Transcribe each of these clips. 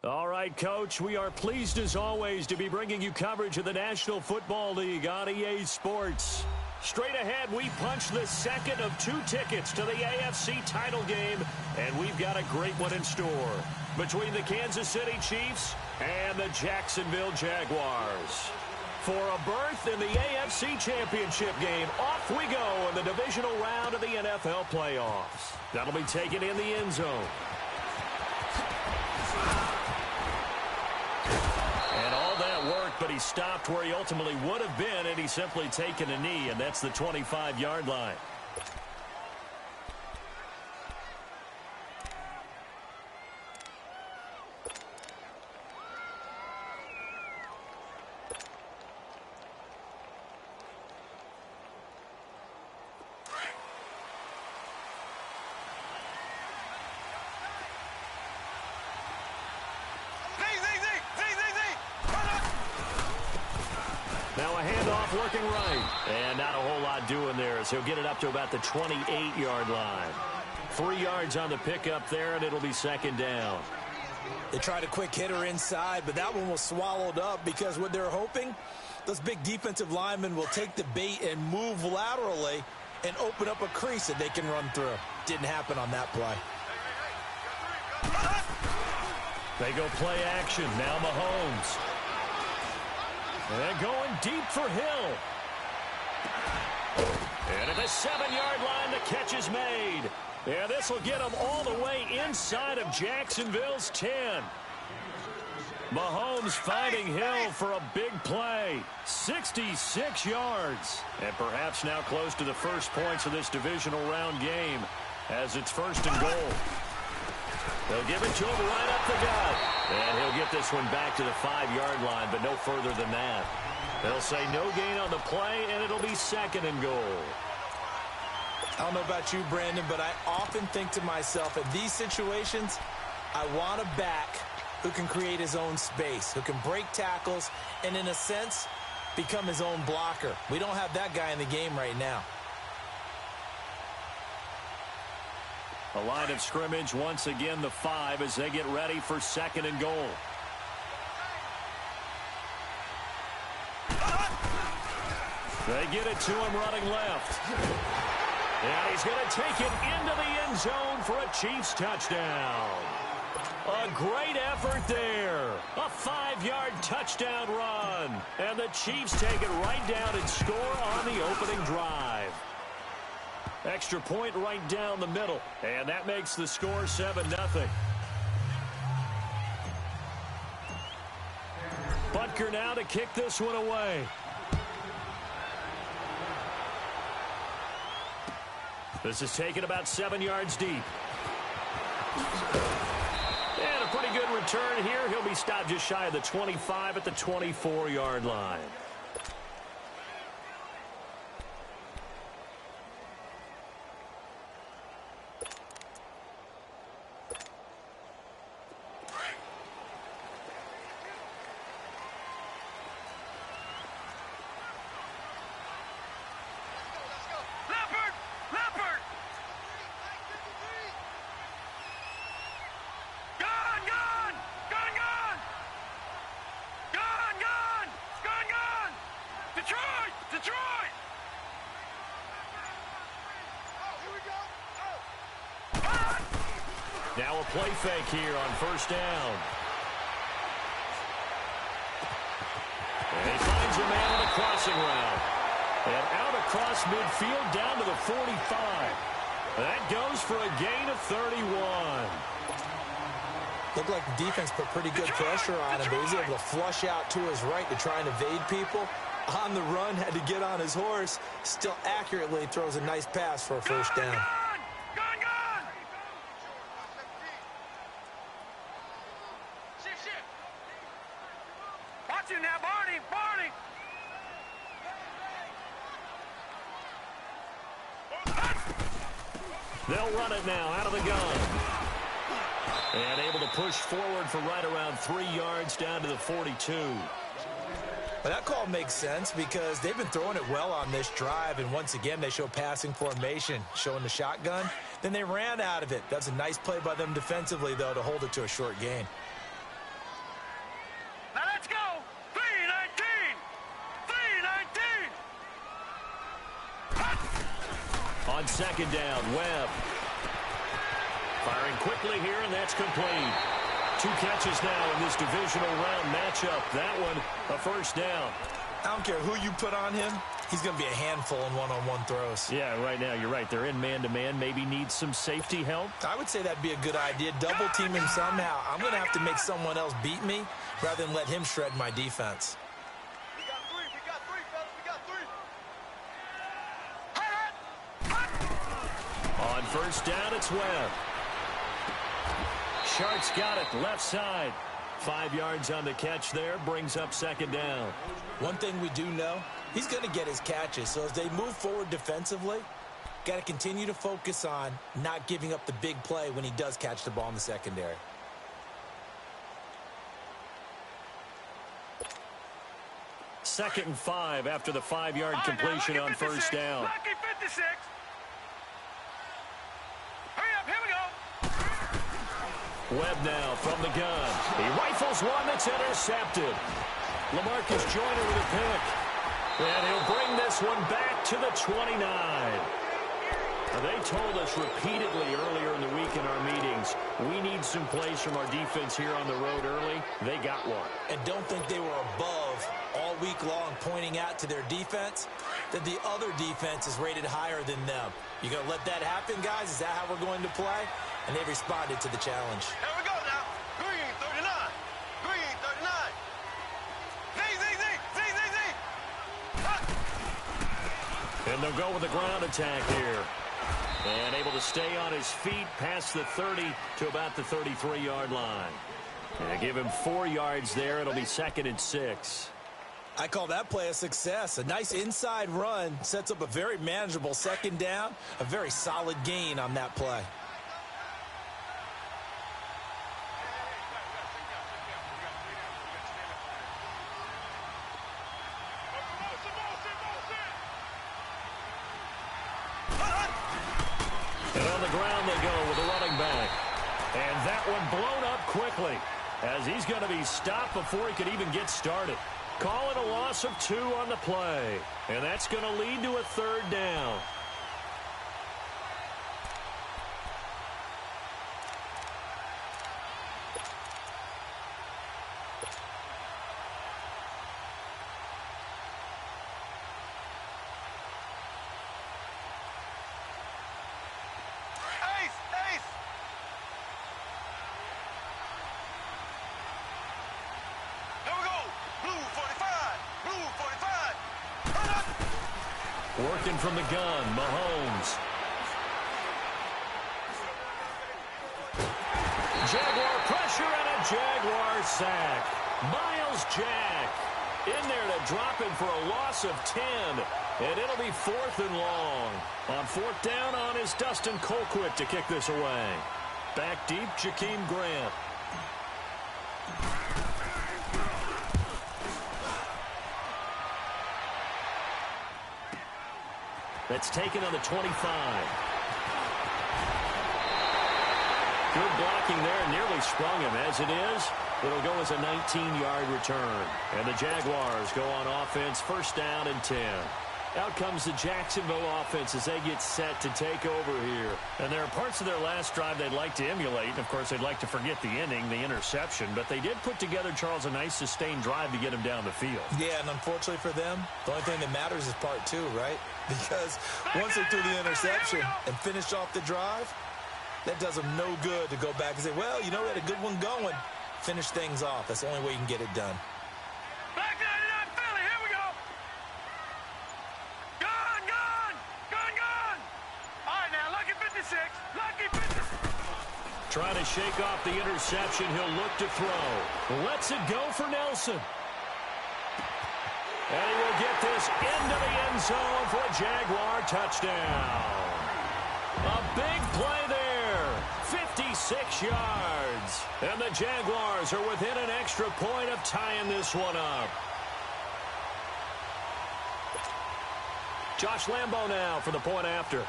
All right, Coach, we are pleased as always to be bringing you coverage of the National Football League on EA Sports. Straight ahead, we punch the second of 2 tickets to the AFC title game, and we've got a great one in store between the Kansas City Chiefs and the Jacksonville Jaguars. For a berth in the AFC Championship game, off we go in the divisional round of the NFL playoffs. That'll be taken in the end zone. And all that work, but he stopped where he ultimately would have been, and he's simply taken a knee, and that's the 25-yard line. Now a handoff working right. And not a whole lot doing there as he'll get it up to about the 28-yard line. 3 yards on the pickup there, and it'll be second down. They tried a quick hitter inside, but that one was swallowed up because what they're hoping, those big defensive linemen will take the bait and move laterally and open up a crease that they can run through. Didn't happen on that play. They go play action. Now Mahomes. And going deep for Hill. And at the 7-yard line, the catch is made. And this will get him all the way inside of Jacksonville's 10. Mahomes finding Hill for a big play. 66 yards. And perhaps now close to the first points of this divisional round game as it's first and goal. They'll give it to him right up the gut. And he'll get this one back to the 5-yard line, but no further than that. They'll say no gain on the play, and it'll be second and goal. I don't know about you, Brandon, but I often think to myself, in these situations, I want a back who can create his own space, who can break tackles, and in a sense, become his own blocker. We don't have that guy in the game right now. A line of scrimmage, once again, the 5 as they get ready for second and goal. They get it to him running left. And he's going to take it into the end zone for a Chiefs touchdown. A great effort there. A 5-yard touchdown run. And the Chiefs take it right down and score on the opening drive. Extra point right down the middle. And that makes the score 7-0. Butker now to kick this one away. This is taken about 7 yards deep. And a pretty good return here. He'll be stopped just shy of the 25 at the 24-yard line. Now a play fake here on first down. And he finds a man on a crossing route. And out across midfield down to the 45. That goes for a gain of 31. Looked like the defense put pretty good pressure on him, but he was able to flush out to his right to try and evade people. On the run, had to get on his horse. Still accurately throws a nice pass for a first down. They'll run it now out of the gun. And able to push forward for right around 3 yards down to the 42. Well, that call makes sense because they've been throwing it well on this drive, and once again they show passing formation, showing the shotgun. Then they ran out of it. That's a nice play by them defensively, though, to hold it to a short gain. On second down, Webb. Firing quickly here, and that's complete. 2 catches now in this divisional round matchup. That one, a first down. I don't care who you put on him. He's going to be a handful in one-on-one throws. Yeah, right now, you're right. They're in man-to-man. Maybe needs some safety help. I would say that'd be a good idea. Double team him somehow. I'm going to have to make someone else beat me rather than let him shred my defense. We got three, fellas. We got three. On first down, it's Webb. Shark's got it, left side. 5 yards on the catch there, brings up second down. One thing we do know, he's going to get his catches. So as they move forward defensively, got to continue to focus on not giving up the big play when he does catch the ball in the secondary. Second and 5 after the 5-yard completion on first down. Lucky 56. Hurry up, here we go. Webb now from the gun. He rifles one that's intercepted. LaMarcus Joyner with a pick. And he'll bring this one back to the 29. They told us repeatedly earlier in the week in our meetings, we need some plays from our defense here on the road early. They got one. And don't think they were above all week long pointing out to their defense that the other defense is rated higher than them. You going to let that happen, guys? Is that how we're going to play? And they responded to the challenge. Here we go now. Green 39. Green 39. Z. And they'll go with the ground attack here. And able to stay on his feet past the 30 to about the 33-yard line. And they give him 4 yards there. It'll be second and 6. I call that play a success. A nice inside run sets up a very manageable second down. A very solid gain on that play. And on the ground they go with the running back. And that one blown up quickly as he's going to be stopped before he could even get started. Call it a loss of 2 on the play. And that's going to lead to a third down. Working from the gun, Mahomes. Jaguar pressure and a Jaguar sack. Miles Jack in there to drop him for a loss of 10. And it'll be 4th and long. On 4th down on is Dustin Colquitt to kick this away. Back deep, Jakeem Grant. That's taken on the 25. Good blocking there, nearly sprung him. As it is, it'll go as a 19-yard return. And the Jaguars go on offense, first down and 10. Out comes the Jacksonville offense as they get set to take over here. And there are parts of their last drive they'd like to emulate. And, of course, they'd like to forget the ending, the interception. But they did put together, Charles, a nice sustained drive to get him down the field. Yeah, and unfortunately for them, the only thing that matters is part 2, right? Because once they threw the interception and finished off the drive, that does them no good to go back and say, well, you know, we had a good one going. Finish things off. That's the only way you can get it done. Black 99 Philly, here we go. Gun. All right, now, lucky 56. Lucky 56. Trying to shake off the interception. He'll look to throw. Lets it go for Nelson. And he will get this into the end zone for a Jaguar touchdown. A big play there. 56 yards. And the Jaguars are within an extra point of tying this one up. Josh Lambo now for the point after.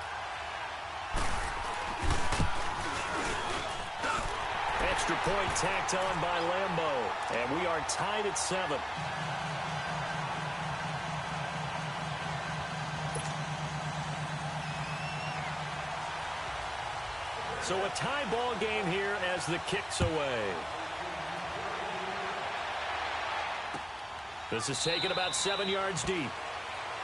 Extra point tacked on by Lambo. And we are tied at 7. So a tie ball game here as the kick's away. This is taken about 7 yards deep.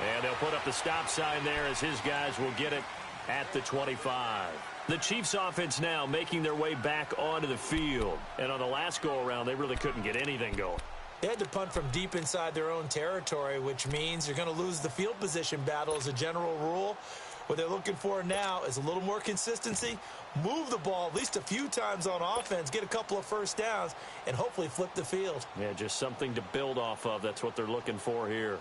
And they'll put up the stop sign there as his guys will get it at the 25. The Chiefs offense now making their way back onto the field. And on the last go-around, they really couldn't get anything going. They had to punt from deep inside their own territory, which means you're going to lose the field position battle as a general rule. What they're looking for now is a little more consistency, move the ball at least a few times on offense, get a couple of first downs, and hopefully flip the field. Yeah, just something to build off of. That's what they're looking for here.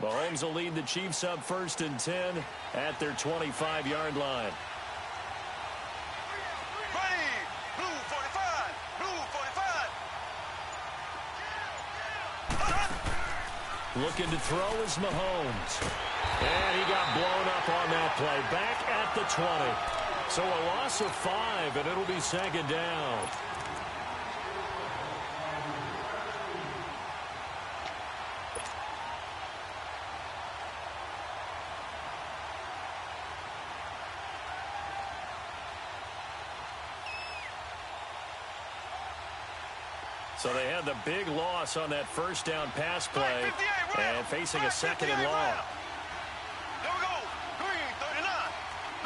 Mahomes will lead the Chiefs up 1st and 10 at their 25-yard line. Ready. Blue 45. Blue 45. Looking to throw is Mahomes. And he got blown up on that play. Back at the 20. So a loss of 5, and it'll be 2nd down. So they had the big loss on that first down pass play and facing a 2nd and long. There we go. Green 39.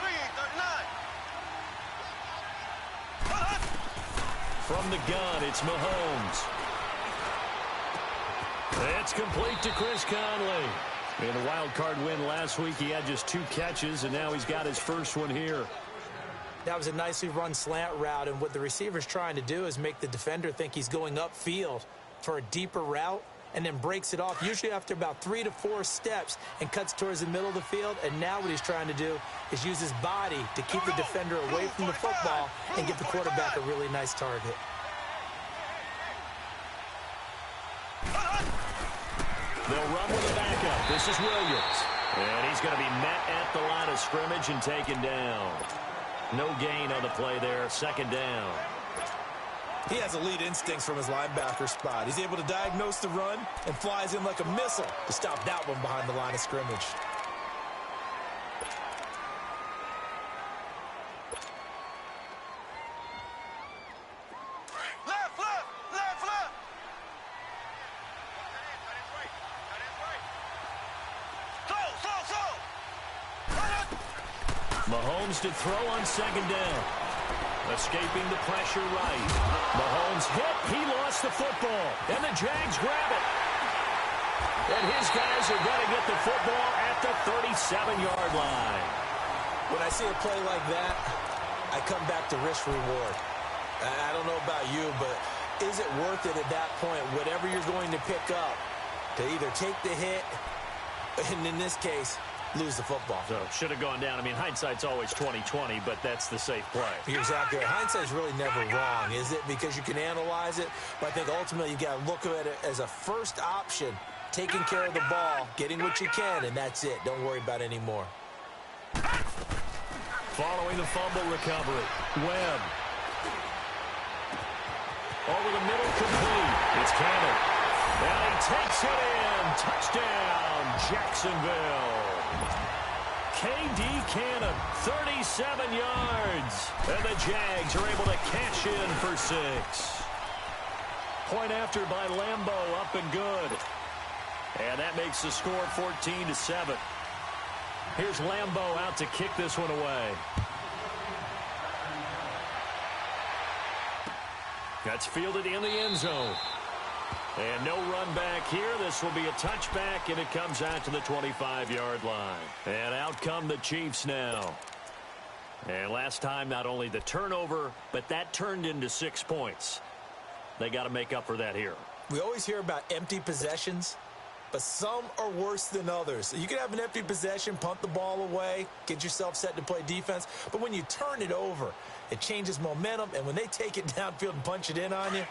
Green 39. From the gun, it's Mahomes. It's complete to Chris Conley. In a wild card win last week, he had just 2 catches, and now he's got his first one here. That was a nicely run slant route, and what the receiver's trying to do is make the defender think he's going upfield for a deeper route and then breaks it off, usually after about 3 to 4 steps, and cuts towards the middle of the field. And now what he's trying to do is use his body to keep the defender away from the football and give the quarterback a really nice target. They'll run with a backup. This is Williams. And he's going to be met at the line of scrimmage and taken down. No gain on the play there, 2nd down. He has elite instincts from his linebacker spot. He's able to diagnose the run and flies in like a missile to stop that one behind the line of scrimmage. Left, left, left, left. Slow. Mahomes to throw on 2nd down. Escaping the pressure right. Mahomes hit. He lost the football. And the Jags grab it. And his guys are going to get the football at the 37-yard line. When I see a play like that, I come back to risk-reward. I don't know about you, but is it worth it at that point, whatever you're going to pick up, to either take the hit, and in this case, lose the football? So should have gone down. I mean, hindsight's always 20/20, but that's the safe play. You're exactly right. Hindsight's really never wrong, is it? Because you can analyze it, but I think ultimately you got to look at it as a first option, taking care of the ball, getting what you can, and that's it. Don't worry about any more. Following the fumble recovery, Webb. Over the middle, complete. It's Cannon. And he takes it in. Touchdown, Jacksonville. K.D. Cannon, 37 yards. And the Jags are able to cash in for 6. Point after by Lambeau, up and good. And that makes the score 14-7. Here's Lambeau out to kick this one away. That's fielded in the end zone. And no run back here. This will be a touchback, and it comes out to the 25-yard line. And out come the Chiefs now. And last time, not only the turnover, but that turned into 6 points. They got to make up for that here. We always hear about empty possessions, but some are worse than others. You can have an empty possession, punt the ball away, get yourself set to play defense, but when you turn it over, it changes momentum, and when they take it downfield and punch it in on you,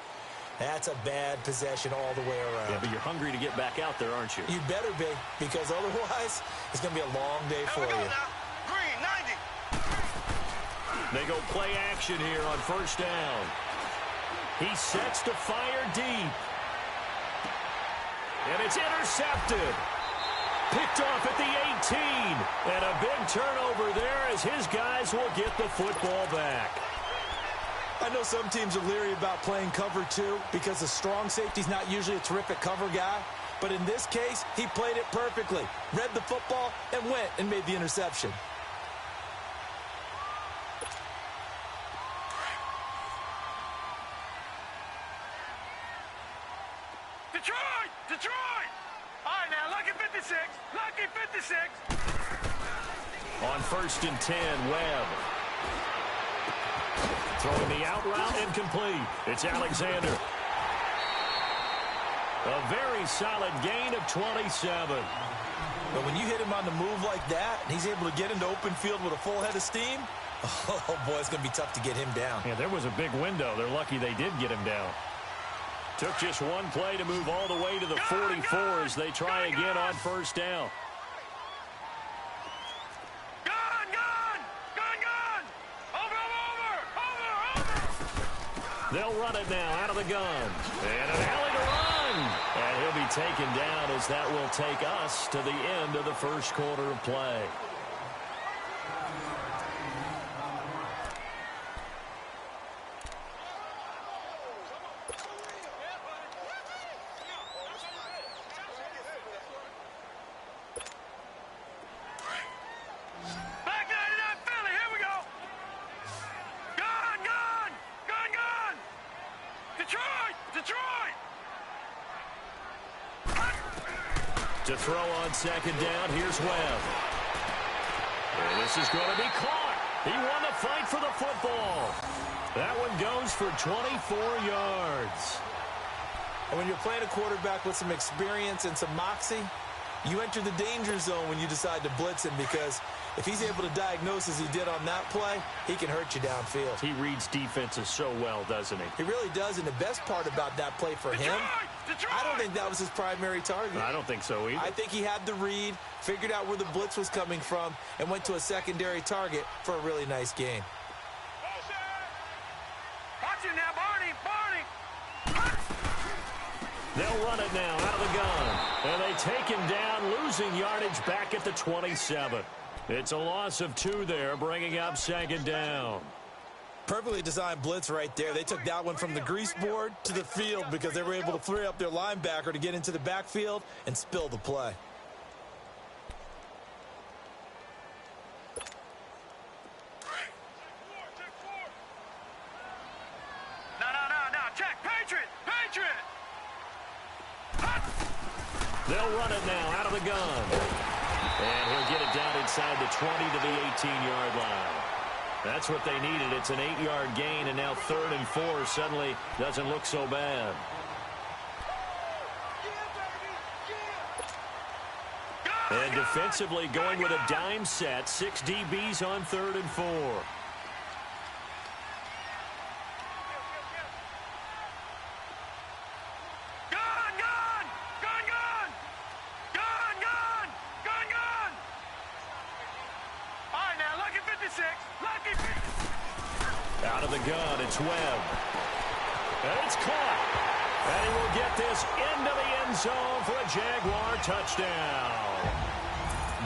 that's a bad possession all the way around. Yeah, but you're hungry to get back out there, aren't you? You better be, because otherwise, it's going to be a long day for you. Now. Green 90. They go play action here on first down. He sets to fire deep. And it's intercepted. Picked off at the 18. And a big turnover there as his guys will get the football back. I know some teams are leery about playing cover 2 because the strong safety's not usually a terrific cover guy. But in this case, he played it perfectly, read the football, and went and made the interception. Detroit! Detroit! All right, now, lucky 56. Lucky 56. On 1st and 10, Webb. Throwing the out route incomplete. It's Alexander. A very solid gain of 27. But when you hit him on the move like that, and he's able to get into open field with a full head of steam, oh, boy, it's going to be tough to get him down. Yeah, there was a big window. They're lucky they did get him down. Took just one play to move all the way to the 44 as they try again on 1st down. They'll run it now out of the gun. And an alley to run. And he'll be taken down as that will take us to the end of the 1st quarter of play. To throw on 2nd down, here's Webb. And this is going to be caught. He won the fight for the football. That one goes for 24 yards. And when you're playing a quarterback with some experience and some moxie, you enter the danger zone when you decide to blitz him, because if he's able to diagnose as he did on that play, he can hurt you downfield. He reads defenses so well, doesn't he? He really does, and the best part about that play for him, I don't think that was his primary target. I don't think so either. I think he had the read, figured out where the blitz was coming from, and went to a secondary target for a really nice gain. Watch it now, Barney! They'll run it now out of the gun. And they take him down, losing yardage back at the 27. It's a loss of 2 there, bringing up 2nd down. Perfectly designed blitz right there. They took that one from the grease board to the field because they were able to free up their linebacker to get into the backfield and spill the play. No. Check. Patriot! They'll run it now out of the gun. And he'll get it down inside the 20 to the 18-yard line. That's what they needed. It's an 8-yard gain, and now 3rd and 4 suddenly doesn't look so bad. And defensively going with a dime set, 6 DBs on 3rd and 4. Out of the gun, it's Webb. And it's caught. And he will get this into the end zone for a Jaguar touchdown.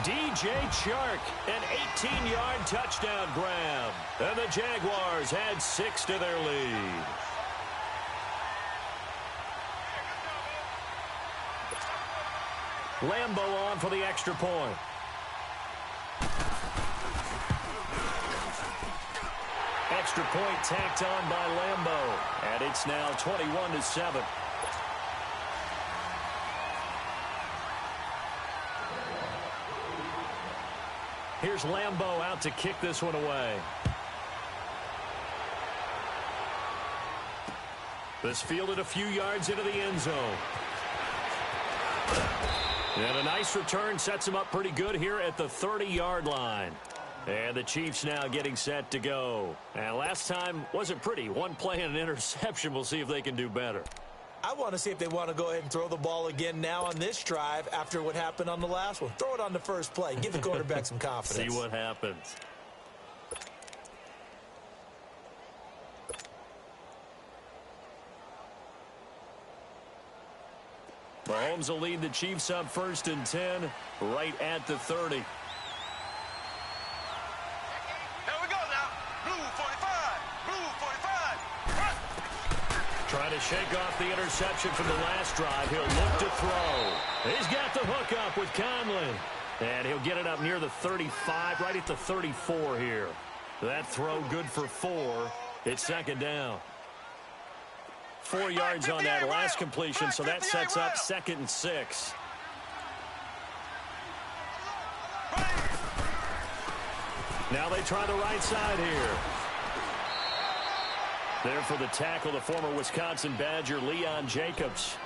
DJ Chark, an 18-yard touchdown grab. And the Jaguars add 6 to their lead. Lambo on for the extra point. Extra point tacked on by Lambo. And it's now 21-7. Here's Lambo out to kick this one away. This fielded a few yards into the end zone. And a nice return sets him up pretty good here at the 30-yard line. And the Chiefs now getting set to go. And last time wasn't pretty. One play and an interception. We'll see if they can do better. I want to see if they want to go ahead and throw the ball again now on this drive after what happened on the last one. Throw it on the first play. Give the quarterback some confidence. See what happens. Mahomes will lead the Chiefs up 1st and 10 right at the 30. Here we go now. Blue 45. Blue 45. Run. Trying to shake off the interception from the last drive. He'll look to throw. He's got the hook up with Conley. And he'll get it up near the 35, right at the 34 here. That throw good for 4. It's 2nd down. 4 yards on that last completion, so that sets up 2nd and 6. Now they try the right side here. There for the tackle, the former Wisconsin Badger, Leon Jacobs.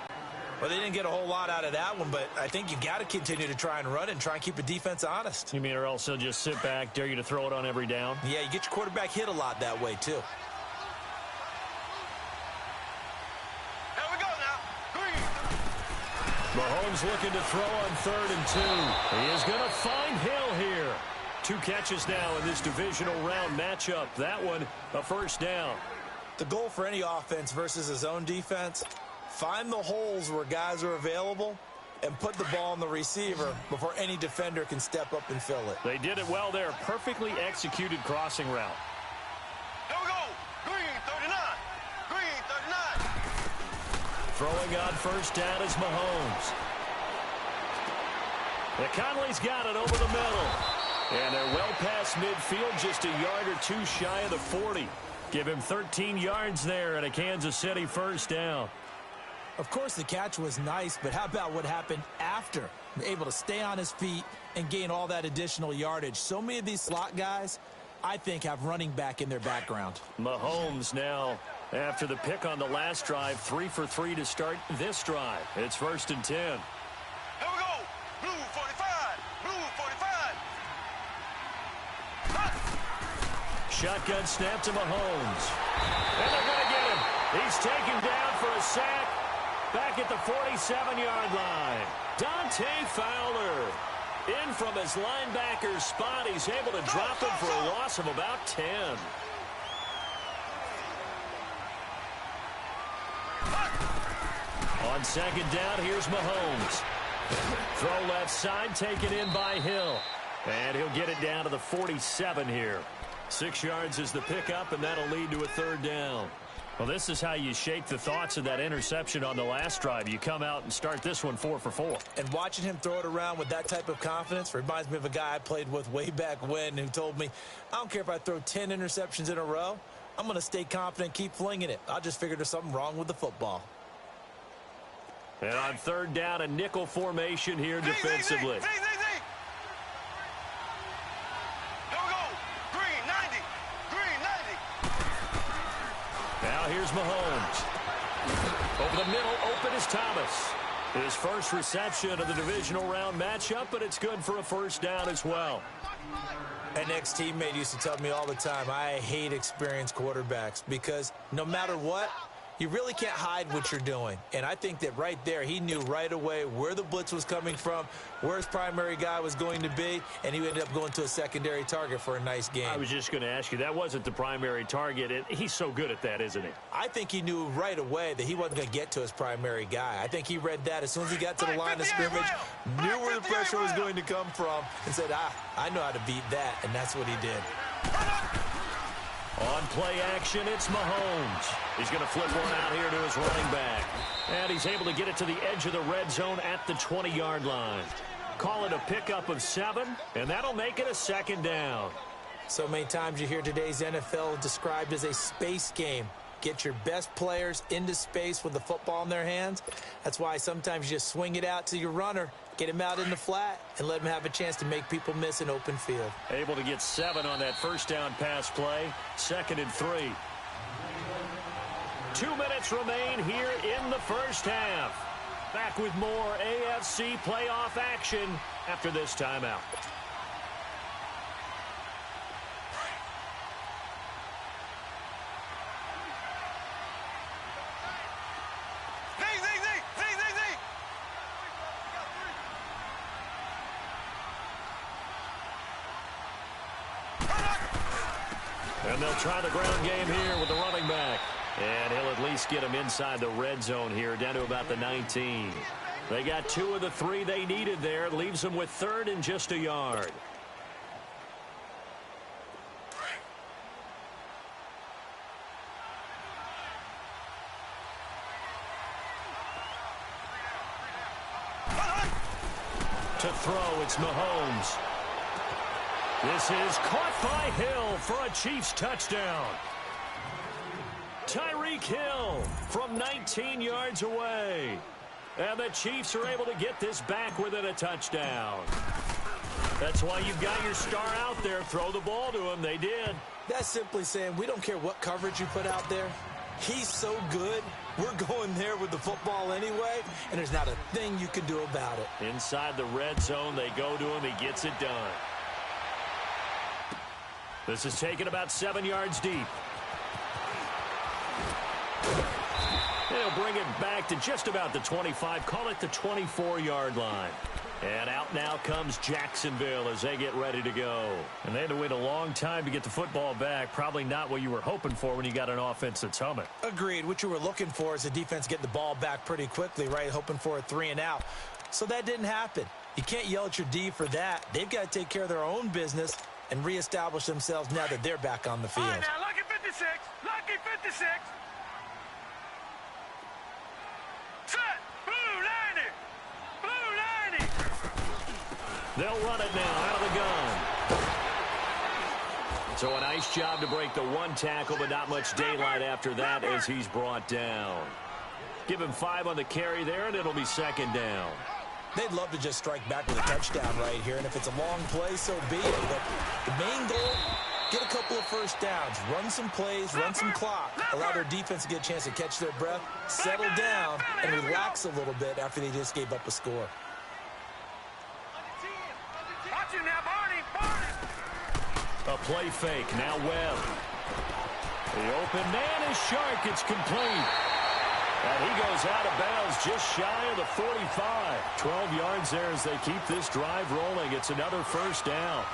Well, they didn't get a whole lot out of that one, but I think you got to continue to try and run it and try and keep the defense honest. You mean or else they'll just sit back, dare you to throw it on every down? Yeah, you get your quarterback hit a lot that way, too. Here we go now. Green. Mahomes looking to throw on 3rd and 2. He is going to find Hill here. 2 catches now in this divisional round matchup. That one, a 1st down. The goal for any offense versus a zone defense, find the holes where guys are available and put the ball on the receiver before any defender can step up and fill it. They did it well there. Perfectly executed crossing route. Here we go. Green 39. Green 39. Throwing on 1st down is Mahomes. The Conley's got it over the middle. And they're well past midfield, just a yard or 2 shy of the 40. Give him 13 yards there and a Kansas City 1st down. Of course, the catch was nice, but how about what happened after? Able to stay on his feet and gain all that additional yardage. So many of these slot guys, I think, have running back in their background. Mahomes now, after the pick on the last drive, 3 for 3 to start this drive. It's 1st and 10. Here we go. Blue 45. Blue 45. Run. Shotgun snap to Mahomes. And they're going to get him. He's taken down for a sack. Back at the 47-yard line. Dante Fowler in from his linebacker spot. He's able to drop him for a loss of about 10. On 2nd down, here's Mahomes. Throw left side, taken in by Hill. And he'll get it down to the 47 here. 6 yards is the pickup, and that'll lead to a 3rd down. Well, this is how you shake the thoughts of that interception on the last drive. You come out and start this one 4 for 4. And watching him throw it around with that type of confidence reminds me of a guy I played with way back when who told me, I don't care if I throw 10 interceptions in a row. I'm going to stay confident, keep flinging it. I just figured there's something wrong with the football. And on 3rd down, a nickel formation here defensively. Here we go. Green 90. Green 90. Now here's Mahomes. Over the middle, open is Thomas. His first reception of the divisional round matchup, but it's good for a 1st down as well. An ex-teammate used to tell me all the time, I hate experienced quarterbacks because no matter what, you really can't hide what you're doing. And I think that right there, he knew right away where the blitz was coming from, where his primary guy was going to be, and he ended up going to a secondary target for a nice game. I was just going to ask you, that wasn't the primary target. He's so good at that, isn't he? I think he knew right away that he wasn't going to get to his primary guy. I think he read that as soon as he got to the line of scrimmage, knew where the pressure was going to come from, and said, I know how to beat that, and that's what he did. On play action, it's Mahomes. He's going to flip one out here to his running back. And he's able to get it to the edge of the red zone at the 20-yard line. Call it a pickup of 7, and that'll make it a 2nd down. So many times you hear today's NFL described as a space game. Get your best players into space with the football in their hands. That's why sometimes you just swing it out to your runner, get him out in the flat, and let him have a chance to make people miss an open field. Able to get 7 on that 1st down pass play. 2nd and 3. 2 minutes remain here in the 1st half. Back with more AFC playoff action after this timeout. And they'll try the ground game here with the running back. And he'll at least get him inside the red zone here, down to about the 19. They got 2 of the 3 they needed there. Leaves them with 3rd and just a yard. To throw, it's Mahomes. This is caught by Hill for a Chiefs touchdown. Tyreek Hill from 19 yards away. And the Chiefs are able to get this back within a touchdown. That's why you've got your star out there. Throw the ball to him. They did. That's simply saying we don't care what coverage you put out there. He's so good. We're going there with the football anyway, and there's not a thing you can do about it. Inside the red zone, they go to him. He gets it done. This is taken about 7 yards deep. They'll bring it back to just about the 25. Call it the 24-yard line. And out now comes Jacksonville as they get ready to go. And they had to wait a long time to get the football back. Probably not what you were hoping for when you got an offense that's humming. Agreed. What you were looking for is the defense getting the ball back pretty quickly, right? Hoping for a 3 and out. So that didn't happen. You can't yell at your D for that. They've got to take care of their own business and reestablish themselves now that they're back on the field. All right, now, lucky 56. Lucky 56. Set. Blue 90. Blue 90. They'll run it now out of the gun. So a nice job to break the 1 tackle, but not much daylight after that as he's brought down. Give him 5 on the carry there, and it'll be 2nd down. They'd love to just strike back with a touchdown right here, and if it's a long play, so be it. But the main goal, get a couple of first downs, run some plays, run some clock, allow their defense to get a chance to catch their breath, settle down, and relax a little bit after they just gave up a score. Watch it now, Barney. Barney. A play fake, now Webb. The open man is Shark, it's complete. And he goes out of bounds just shy of the 45. 12 yards there as they keep this drive rolling. It's another first down.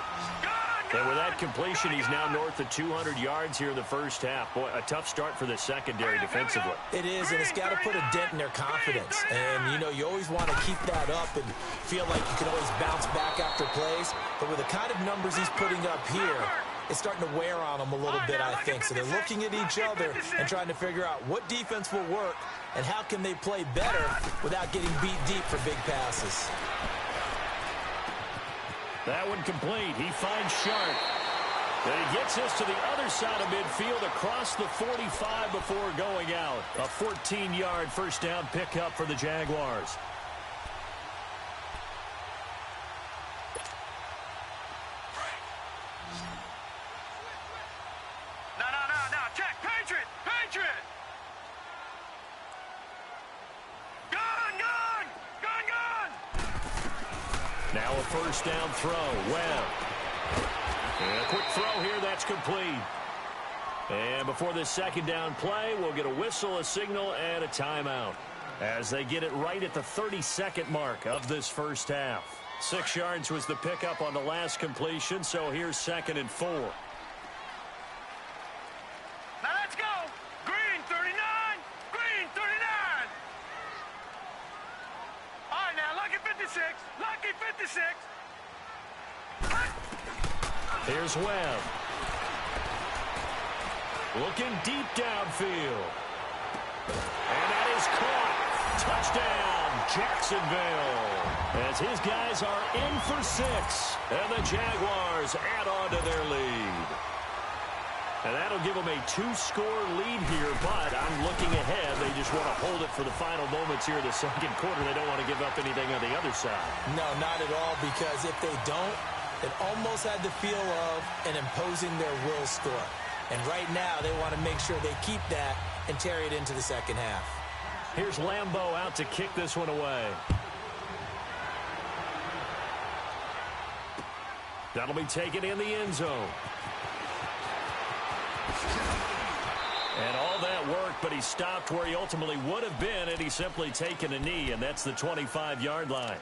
And with that completion, he's now north of 200 yards here in the first half. Boy, a tough start for the secondary defensively. It is, and it's got to put a dent in their confidence. And, you know, you always want to keep that up and feel like you can always bounce back after plays. But with the kind of numbers he's putting up here, it's starting to wear on them a little bit, I think. So they're looking at each other and trying to figure out what defense will work and how can they play better without getting beat deep for big passes. That one complete. He finds Shark. And he gets us to the other side of midfield across the 45 before going out. A 14-yard first down pickup for the Jaguars. No. Check. Patriot. Patriot. Gun. Now a first down throw. Webb. And a quick throw here. That's complete. And before this second down play, we'll get a whistle, a signal, and a timeout as they get it right at the 32nd mark of this first half. 6 yards was the pickup on the last completion, so here's 2nd and 4. Now let's go. Green 39. Green 39. All right, now, lucky 56. Lucky 56. Here's Webb. Looking deep downfield. And that is caught. Touchdown, Jacksonville. As his guys are in for 6. And the Jaguars add on to their lead. And that'll give them a 2-score lead here, but I'm looking ahead. They just want to hold it for the final moments here in the second quarter. They don't want to give up anything on the other side. No, not at all, because if they don't, it almost had the feel of an imposing their will score. And right now, they want to make sure they keep that and carry it into the second half. Here's Lambeau out to kick this one away. That'll be taken in the end zone. And all that work, but he stopped where he ultimately would have been had he simply taken a knee, and that's the 25-yard line.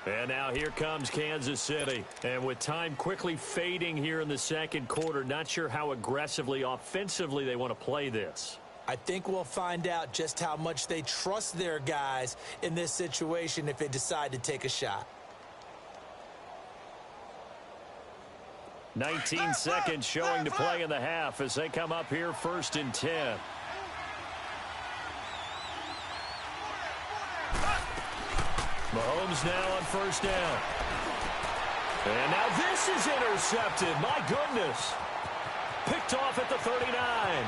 And now here comes Kansas City. And with time quickly fading here in the second quarter, not sure how aggressively, offensively they want to play this. I think we'll find out just how much they trust their guys in this situation if they decide to take a shot. 19 seconds showing to play in the half as they come up here 1st and 10. Mahomes now on 1st down. And now this is intercepted. My goodness. Picked off at the 39.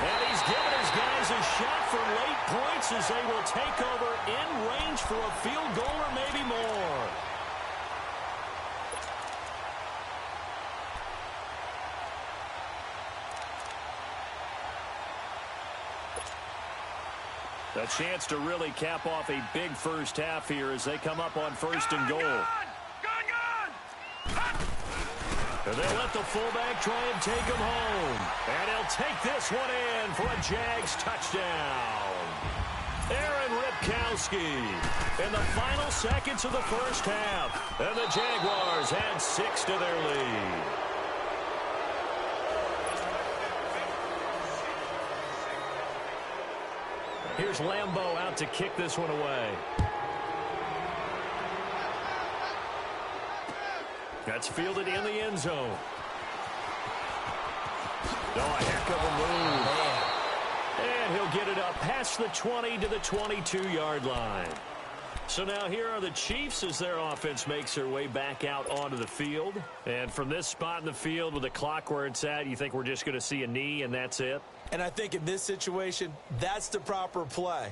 And he's given his guys a shot for late points as they will take over in range for a field goal or maybe more. A chance to really cap off a big first half here as they come up on 1st and goal. And they'll let the fullback try and take him home. And he'll take this one in for a Jags touchdown. Aaron Ripkowski in the final seconds of the first half. And the Jaguars had 6 to their lead. Here's Lambeau out to kick this one away. That's fielded in the end zone. Oh, a heck of a move. And he'll get it up past the 20 to the 22-yard line. So now here are the Chiefs as their offense makes their way back out onto the field. And from this spot in the field with the clock where it's at, you think we're just going to see a knee and that's it? And I think in this situation, that's the proper play.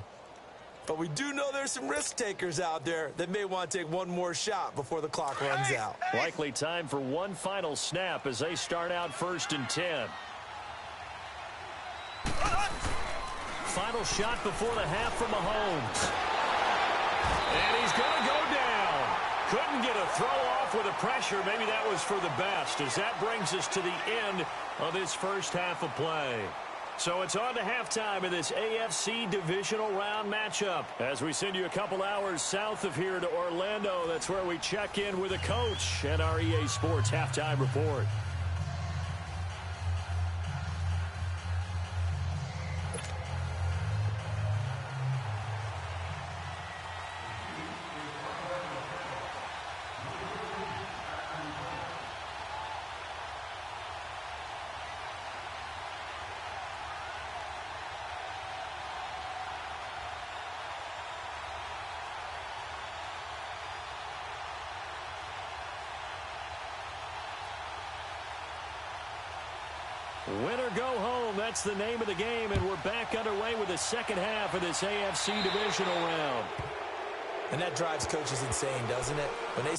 But we do know there's some risk takers out there that may want to take one more shot before the clock runs out. Likely time for one final snap as they start out 1st and 10. Final shot before the half from Mahomes. And he's going to go down. Couldn't get a throw off with the pressure. Maybe that was for the best as that brings us to the end of this first half of play. So it's on to halftime in this AFC divisional round matchup. As we send you a couple hours south of here to Orlando, that's where we check in with the coach and our EA Sports halftime report. Winner go home. That's the name of the game, and we're back underway with the second half of this AFC divisional round. And that drives coaches insane, doesn't it? When they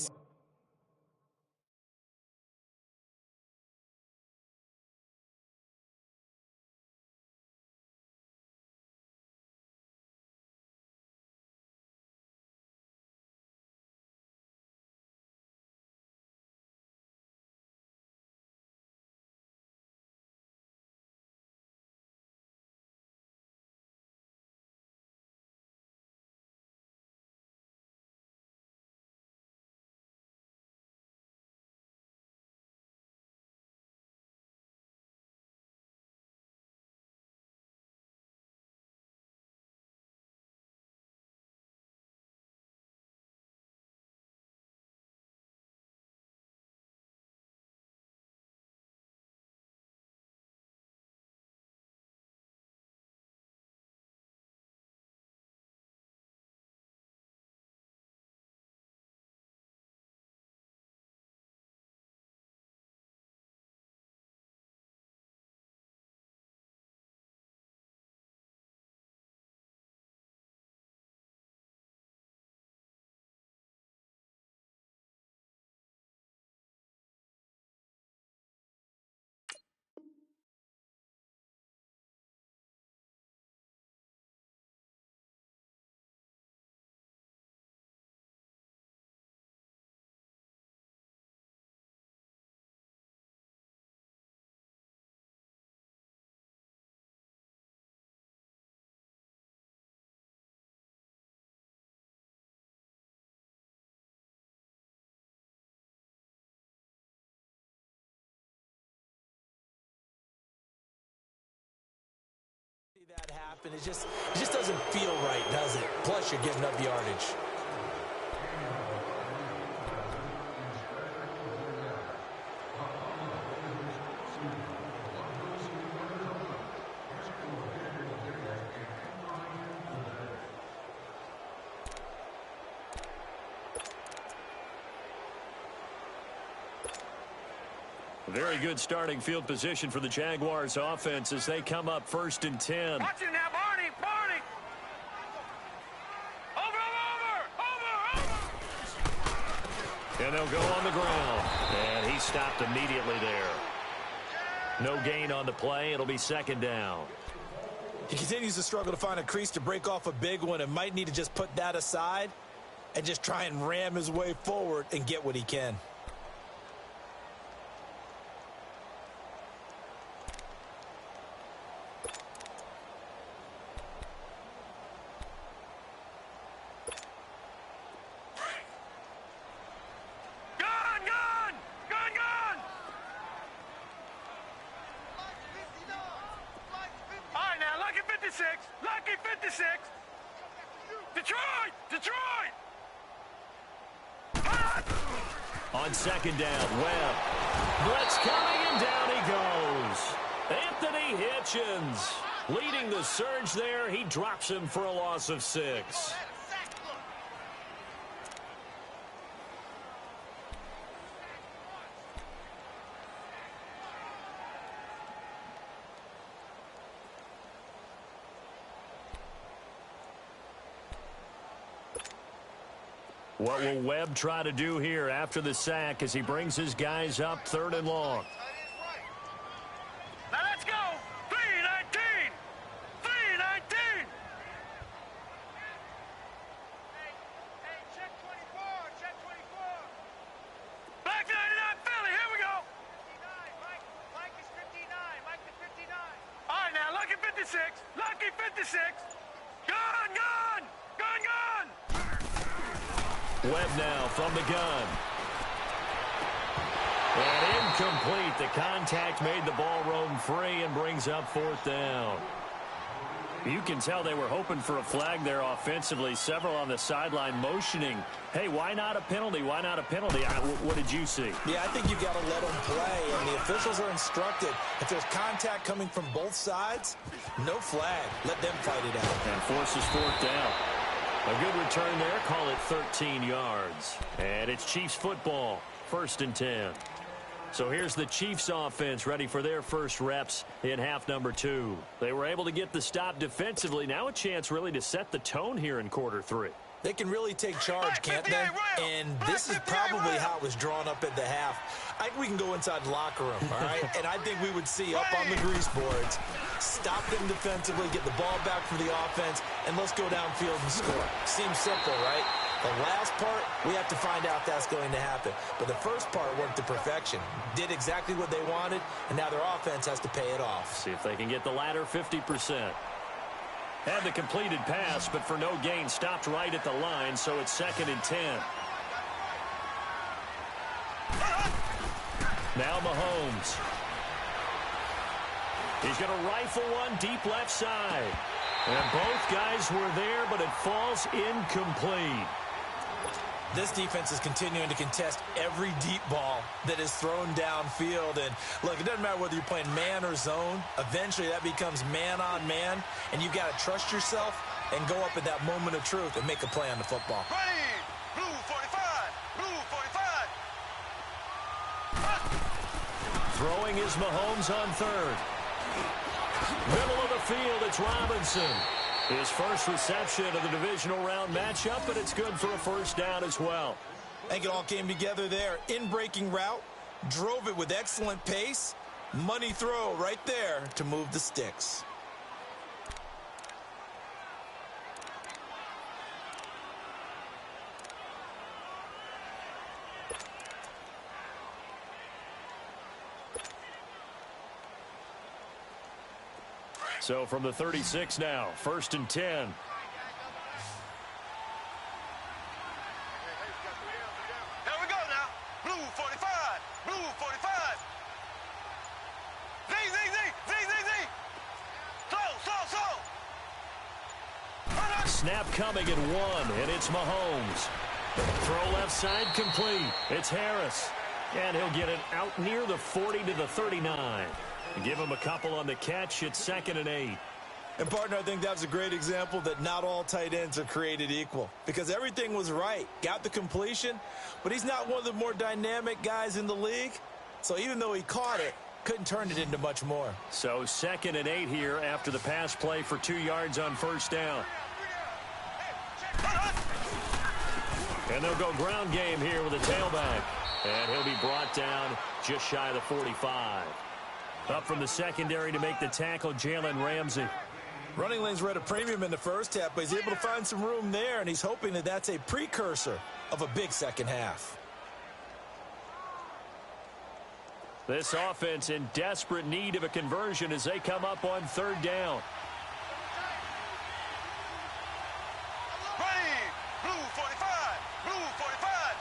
That happen. It just doesn't feel right, does it? Plus, you're giving up yardage. Very good starting field position for the Jaguars offense as they come up 1st and 10. Watch it now, Barney! Barney! Over! And they'll go on the ground. And he stopped immediately there. No gain on the play. It'll be 2nd down. He continues to struggle to find a crease to break off a big one and might need to just put that aside and just try and ram his way forward and get what he can. Lucky 56! Detroit! Detroit! On 2nd down, Webb. Blitz coming, and down he goes. Anthony Hitchens leading the surge there. He drops him for a loss of 6. What will Webb try to do here after the sack as he brings his guys up 3rd and long? Now let's go! 3-19! 3-19! Hey, check 24! Check 24! Black 99 Philly, here we go! 59, Mike is 59, Mike the 59. All right, now, Lucky 56, Lucky 56. Gun, gun! Gun, gun! Webb now from the gun. And incomplete. The contact made the ball roam free and brings up 4th down. You can tell they were hoping for a flag there offensively. Several on the sideline motioning. Hey, why not a penalty? Why not a penalty? What did you see? Yeah, I think you've got to let them play, and the officials are instructed. If there's contact coming from both sides, no flag. Let them fight it out. And forces 4th down. A good return there. Call it 13 yards. And it's Chiefs football. 1st and 10. So here's the Chiefs offense ready for their first reps in half number 2. They were able to get the stop defensively. Now a chance really to set the tone here in quarter 3. They can really take charge, can't they? And this is probably how it was drawn up at the half. I think we can go inside the locker room, all right? And I think we would see up on the grease boards, stop them defensively, get the ball back for the offense, and let's go downfield and score. Seems simple, right? The last part, we have to find out that's going to happen. But the first part worked to perfection. Did exactly what they wanted, and now their offense has to pay it off. See if they can get the latter 50%. Had the completed pass, but for no gain, stopped right at the line, so it's 2nd and 10. Now Mahomes. He's going to rifle one deep left side. And both guys were there, but it falls incomplete. This defense is continuing to contest every deep ball that is thrown downfield. And, look, it doesn't matter whether you're playing man or zone. Eventually, that becomes man on man. And you've got to trust yourself and go up at that moment of truth and make a play on the football. Ready! Blue 45! Blue 45! Throwing is Mahomes on 3rd. Middle of the field, it's Robinson. His first reception of the divisional round matchup, but it's good for a 1st down as well. I think it all came together there. In-breaking route, drove it with excellent pace. Money throw right there to move the sticks. So from the 36 now, 1st and 10. Here we go now. Blue 45. Blue 45. Z. Slow. snap coming at 1, and it's Mahomes. Throw left side complete. It's Harris. And he'll get it out near the 40 to the 39. Give him a couple on the catch. It's 2nd and 8. And, partner, I think that was a great example that not all tight ends are created equal. Because everything was right. Got the completion, but he's not one of the more dynamic guys in the league. So even though he caught it, couldn't turn it into much more. So 2nd and 8 here after the pass play for 2 yards on first down. And they'll go ground game here with a tailback. And he'll be brought down just shy of the 45. Up from the secondary to make the tackle, Jalen Ramsey. Running lanes were at a premium in the first half, but he's able to find some room there, and he's hoping that that's a precursor of a big second half. This offense in desperate need of a conversion as they come up on 3rd down. Ready, blue 45, blue 45.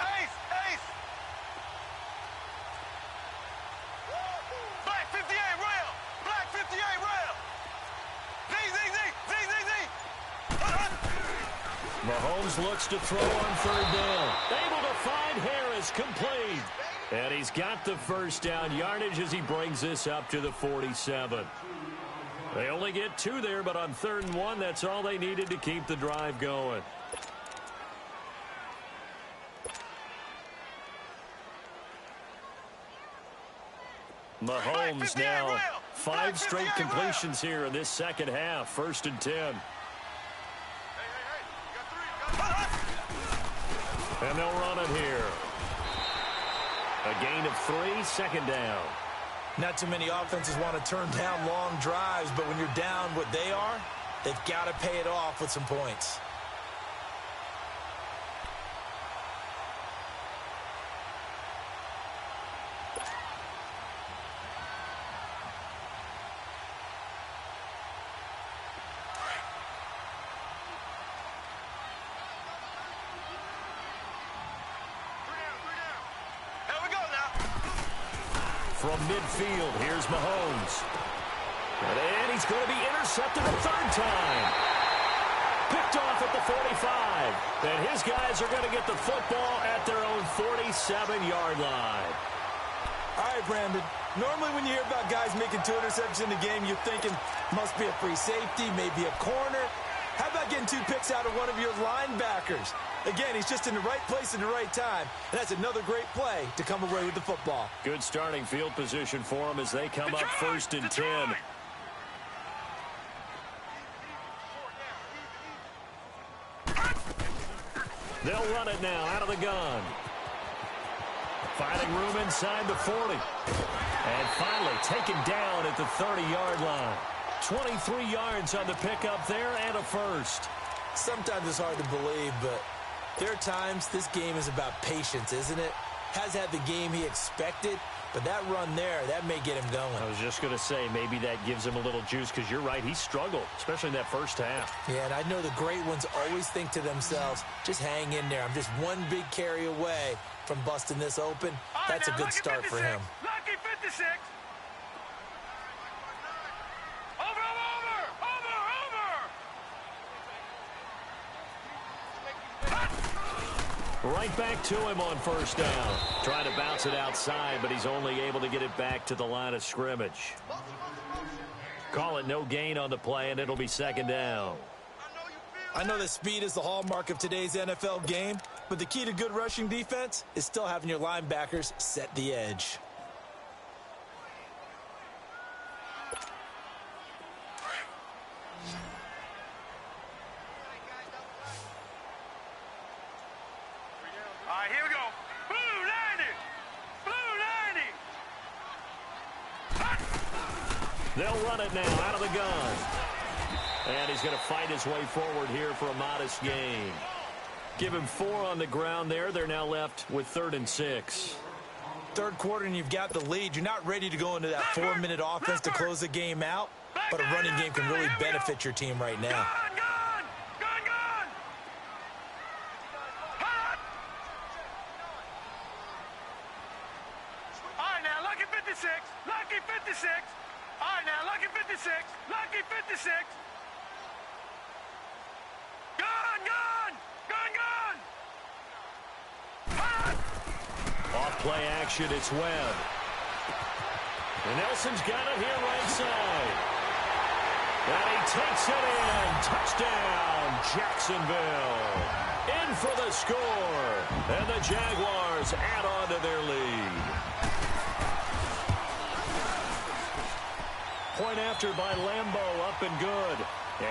Ace, ace. Black 58 rail, black 58 rail. Z, Z, Z, Z, Z, Z. Mahomes looks to throw on 3rd down. Able to find Harris, complete. And he's got the first down yardage as he brings this up to the 47. They only get 2 there, but on 3rd and 1, that's all they needed to keep the drive going. Mahomes now 5 straight completions here in this second half. 1st and 10. And they'll run it here. A gain of 3, 2nd down. Not too many offenses want to turn down long drives, but when you're down what they are, they've got to pay it off with some points. From midfield, here's Mahomes. And he's going to be intercepted a 3rd time. Picked off at the 45. And his guys are going to get the football at their own 47-yard line. All right, Brandon. Normally when you hear about guys making 2 interceptions in the game, you're thinking must be a free safety, maybe a corner. How about getting 2 picks out of one of your linebackers? Again, he's just in the right place at the right time. And that's another great play to come away with the football. Good starting field position for him as they come up 1st and 10. They'll run it now out of the gun. Finding room inside the 40. And finally taken down at the 30-yard line. 23 yards on the pickup there and a first. Sometimes it's hard to believe, but there are times this game is about patience, isn't it? Has had the game he expected, but that run there, that may get him going. I was just going to say, maybe that gives him a little juice because you're right, he struggled, especially in that first half. Yeah, and I know the great ones always think to themselves, just hang in there. I'm just one big carry away from busting this open. That's a good start for him. Lucky 56. Right back to him on first down. Trying to bounce it outside, but he's only able to get it back to the line of scrimmage. Call it no gain on the play, and it'll be 2nd down. I know that speed is the hallmark of today's NFL game, but the key to good rushing defense is still having your linebackers set the edge. All right, here we go. Blue 90. Blue 90. They'll run it now out of the gun. And he's going to fight his way forward here for a modest gain. Give him 4 on the ground there. They're now left with 3rd and 6. Third quarter and you've got the lead. You're not ready to go into that 4-minute offense to close the game out, but a running game can really benefit your team right now. Gun. Hot. All right, now, lucky 56. Lucky 56. All right, now, lucky 56. 56. Gone, gone, gone, gone. Off play action, it's Webb. And Nelson's got it here right side. And he takes it in. Touchdown, Jacksonville. In for the score. And the Jaguars add on to their lead. Point after by Lambeau, up and good.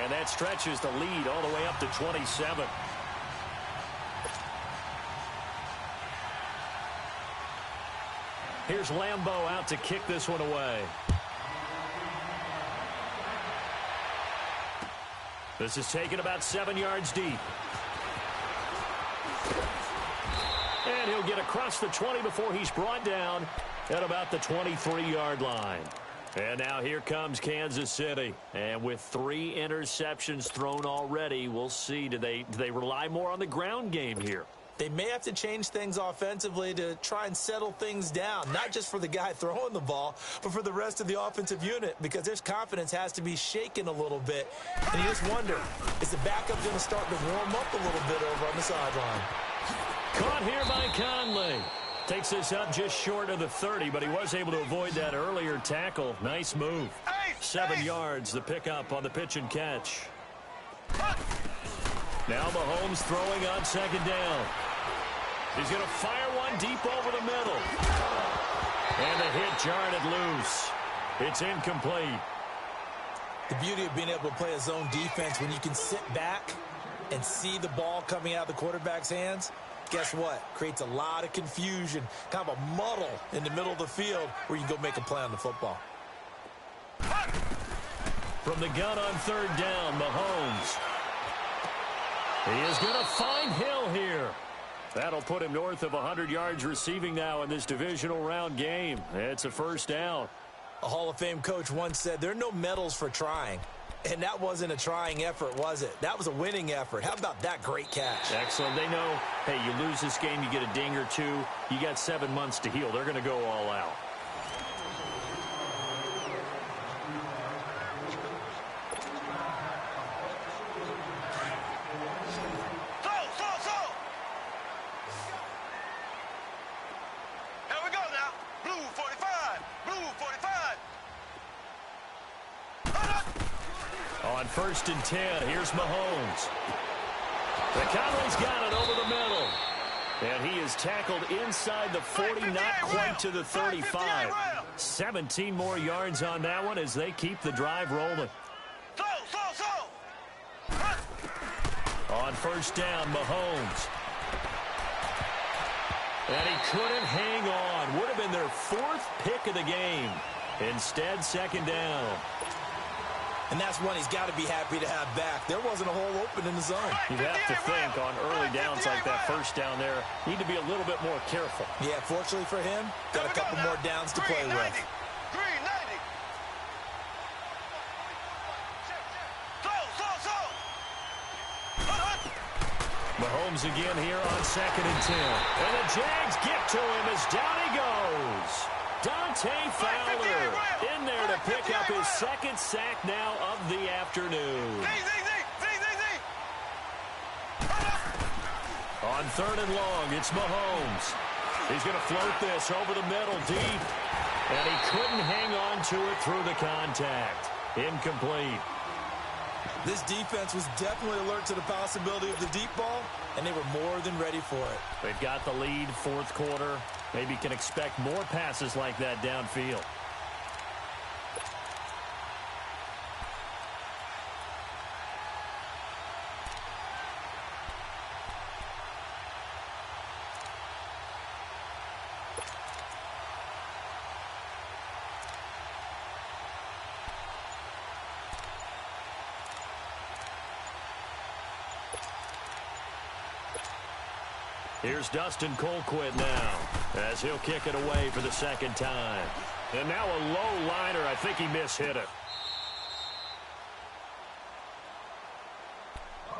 And that stretches the lead all the way up to 27. Here's Lambeau out to kick this one away. This is taken about 7 yards deep. And he'll get across the 20 before he's brought down at about the 23-yard line. And now here comes Kansas City. And with 3 interceptions thrown already, we'll see. Do they rely more on the ground game here? They may have to change things offensively to try and settle things down, not just for the guy throwing the ball, but for the rest of the offensive unit, because their confidence has to be shaken a little bit. And you just wonder, is the backup going to start to warm up a little bit over on the sideline? Caught here by Conley. Takes this up just short of the 30, but he was able to avoid that earlier tackle. Nice move. 7 yards, the pickup on the pitch and catch. Now Mahomes throwing on second down. He's going to fire one deep over the middle. And the hit jarred it loose. It's incomplete. The beauty of being able to play a zone defense when you can sit back and see the ball coming out of the quarterback's hands, guess what? Creates a lot of confusion, kind of a muddle in the middle of the field where you can go make a play on the football. From the gun on third down, Mahomes. He is going to find Hill here. That'll put him north of 100 yards receiving now in this divisional round game. It's a first down. A Hall of Fame coach once said there are no medals for trying. And that wasn't a trying effort, was it? That was a winning effort. How about that great catch? Excellent. They know, hey, you lose this game, you get a ding or two. You got 7 months to heal. They're going to go all out. On 1st and 10, here's Mahomes. The Conley's got it over the middle. And he is tackled inside the 40, not quite to the 35. 17 more yards on that one as they keep the drive rolling. On 1st down, Mahomes. And he couldn't hang on. Would have been their 4th pick of the game. Instead, 2nd down. And that's one he's got to be happy to have back. There wasn't a hole open in the zone. You'd have to think on early downs like that first down there, need to be a little bit more careful. Yeah, fortunately for him, got a couple more downs to play with. Mahomes again here on 2nd and 10. And the Jags get to him as down he goes. Dante Fowler in there to pick up his 2nd sack now of the afternoon. On 3rd and long, it's Mahomes. He's going to float this over the middle deep. And he couldn't hang on to it through the contact. Incomplete. This defense was definitely alert to the possibility of the deep ball, and they were more than ready for it. They've got the lead, 4th quarter. Maybe can expect more passes like that downfield. Here's Dustin Colquitt now as he'll kick it away for the 2nd time. And now a low liner. I think he mishit it.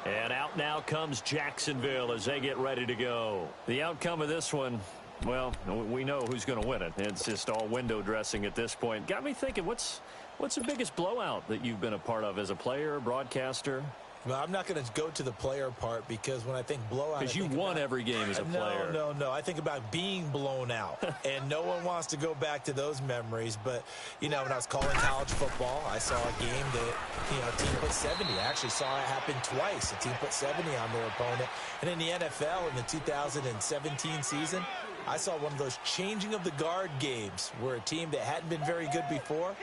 And out now comes Jacksonville as they get ready to go. The outcome of this one, well, we know who's going to win it. It's just all window dressing at this point. Got me thinking, what's What's the biggest blowout that you've been a part of as a player, broadcaster? Well, I'm not going to go to the player part because when I think blowout, because you won every game as a player. No. I think about being blown out, and no one wants to go back to those memories. But, you know, when I was calling college football, I saw a game that, you know, a team put 70. I actually saw it happen twice. A team put 70 on their opponent. And in the NFL in the 2017 season, I saw one of those changing of the guard games where a team that hadn't been very good before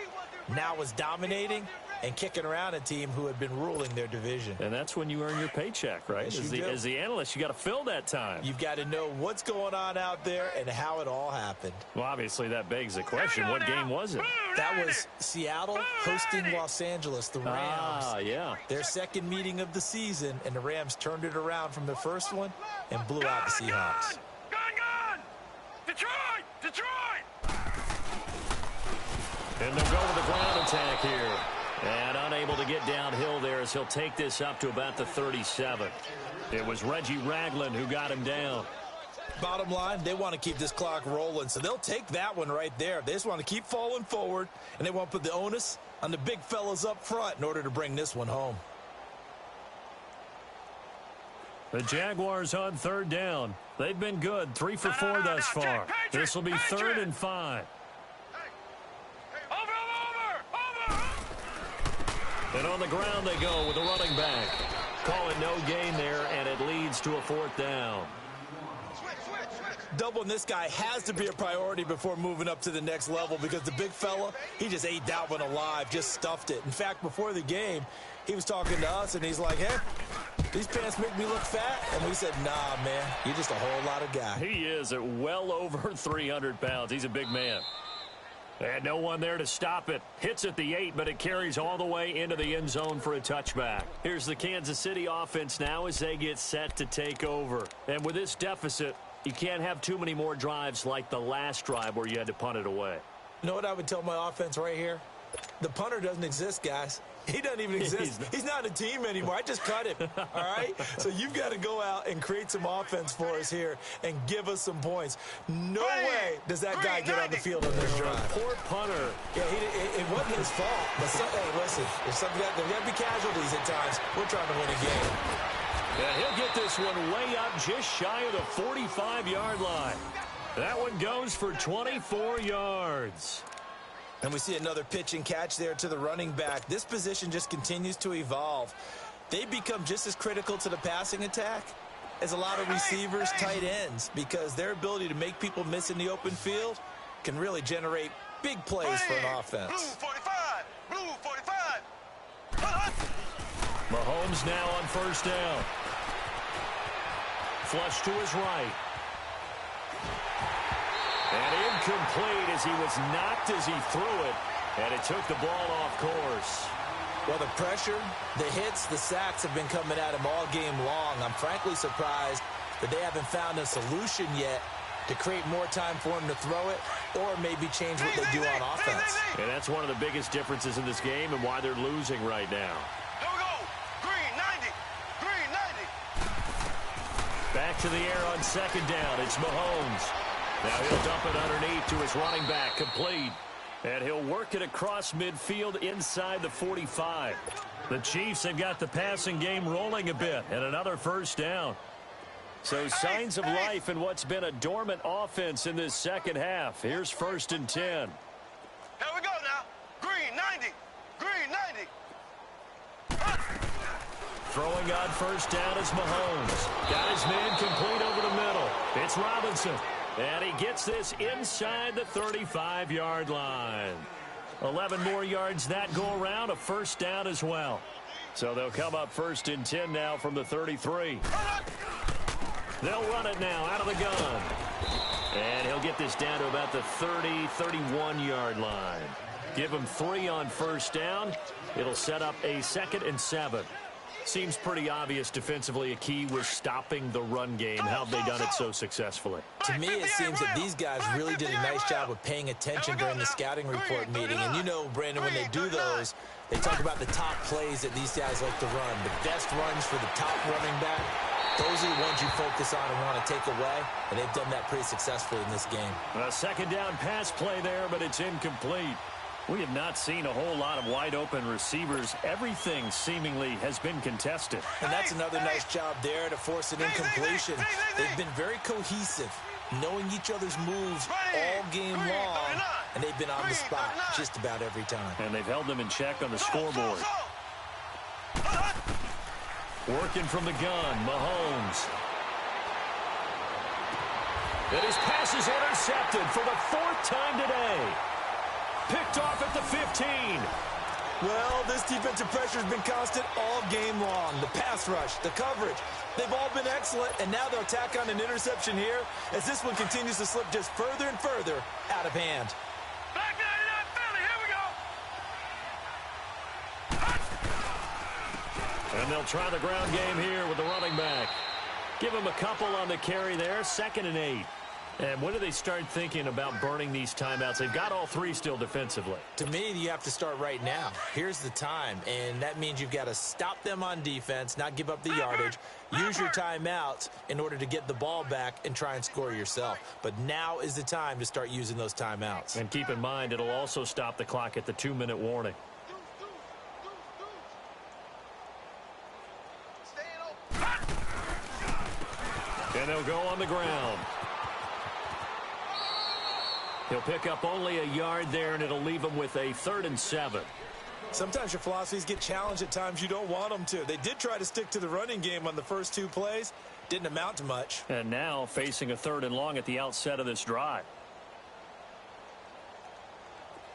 now was dominating and kicking around a team who had been ruling their division. And that's when you earn your paycheck, right? Yes, as the analyst, you got to fill that time. You've got to know what's going on out there and how it all happened. Well, obviously, that begs the question, what game was it? That was Seattle hosting Los Angeles, the Rams. Ah, yeah. Their second meeting of the season, and the Rams turned it around from the first one and blew out the Seahawks. Gun! Detroit! And they'll go with the ground attack here. And unable to get downhill there as he'll take this up to about the 37. It was Reggie Ragland who got him down. Bottom line, they want to keep this clock rolling, so they'll take that one right there. They just want to keep falling forward, and they want to put the onus on the big fellas up front in order to bring this one home. The Jaguars on third down. They've been good, 3 for 4 thus far. This will be 3rd and 5. And on the ground they go with the running back. Call it no gain there, and it leads to a 4th down. Doubling this guy has to be a priority before moving up to the next level because the big fella, he just ate that one alive, just stuffed it. In fact, before the game, he was talking to us, and he's like, hey, these pants make me look fat. And we said, nah, man, you're just a whole lot of guy. He is at well over 300 pounds. He's a big man. And no one there to stop it. Hits at the 8, but it carries all the way into the end zone for a touchback. Here's the Kansas City offense now as they get set to take over. And with this deficit, you can't have too many more drives like the last drive where you had to punt it away. You know what I would tell my offense right here? The punter doesn't exist, guys. He doesn't even exist. He's not a team anymore. I just cut him, all right? So you've got to go out and create some offense for us here and give us some points. No way does that guy get on the field on this drive. Poor punter. Yeah, it wasn't his fault. But hey, listen, there's got to be casualties at times. We're trying to win a game. Yeah, he'll get this one way up just shy of the 45-yard line. That one goes for 24 yards. And we see another pitch and catch there to the running back. This position just continues to evolve. They become just as critical to the passing attack as a lot of receivers, tight ends, because their ability to make people miss in the open field can really generate big plays for an offense. Blue 45. Mahomes now on first down. Flush to his right. And incomplete as he was knocked as he threw it, and it took the ball off course. Well, the pressure, the hits, the sacks have been coming at him all game long. I'm frankly surprised that they haven't found a solution yet to create more time for him to throw it or maybe change what they do on offense. And that's one of the biggest differences in this game and why they're losing right now. Here we go. Green 90. Green 90. Back to the air on second down. It's Mahomes. Now he'll dump it underneath to his running back, complete. And he'll work it across midfield inside the 45. The Chiefs have got the passing game rolling a bit, and another first down. So signs of life in what's been a dormant offense in this second half. Here's 1st and 10. Here we go now. Green 90. Green 90. Throwing on first down is Mahomes. Got his man complete over the middle. It's Robinson. And he gets this inside the 35-yard line. 11 more yards that go around, a first down as well. So they'll come up 1st and 10 now from the 33. They'll run it now out of the gun. And he'll get this down to about the 30, 31-yard line. Give him 3 on first down. It'll set up a 2nd and 7. Seems pretty obvious defensively a key was stopping the run game. How have they done it so successfully? To me, it seems that these guys really did a nice job of paying attention during the scouting report meeting. And you know, Brandon, when they do those, they talk about the top plays that these guys like to run. The best runs for the top running back, those are the ones you focus on and want to take away. And they've done that pretty successfully in this game. A second down pass play there, but it's incomplete. We have not seen a whole lot of wide-open receivers. Everything seemingly has been contested. And that's another nice job there to force an incompletion. They've been very cohesive, knowing each other's moves all game long, and they've been on the spot just about every time. And they've held them in check on the scoreboard. Working from the gun, Mahomes. And his pass is intercepted for the 4th time today. Picked off at the 15. Well, this defensive pressure has been constant all game long. The pass rush, the coverage, they've all been excellent, and now they'll tack on an interception here as this one continues to slip just further and further out of hand. Back 99 Philly, here we go. And they'll try the ground game here with the running back. Give him a couple on the carry there, 2nd and 8. And when do they start thinking about burning these timeouts? They've got all 3 still defensively. To me, you have to start right now. Here's the time, and that means you've got to stop them on defense, not give up the yardage, use your timeouts in order to get the ball back and try and score yourself. But now is the time to start using those timeouts. And keep in mind, it'll also stop the clock at the 2-minute warning. And they'll go on the ground. He'll pick up only a yard there, and it'll leave him with a 3rd and 7. Sometimes your philosophies get challenged at times you don't want them to. They did try to stick to the running game on the first 2 plays. Didn't amount to much. And now facing a 3rd and long at the outset of this drive.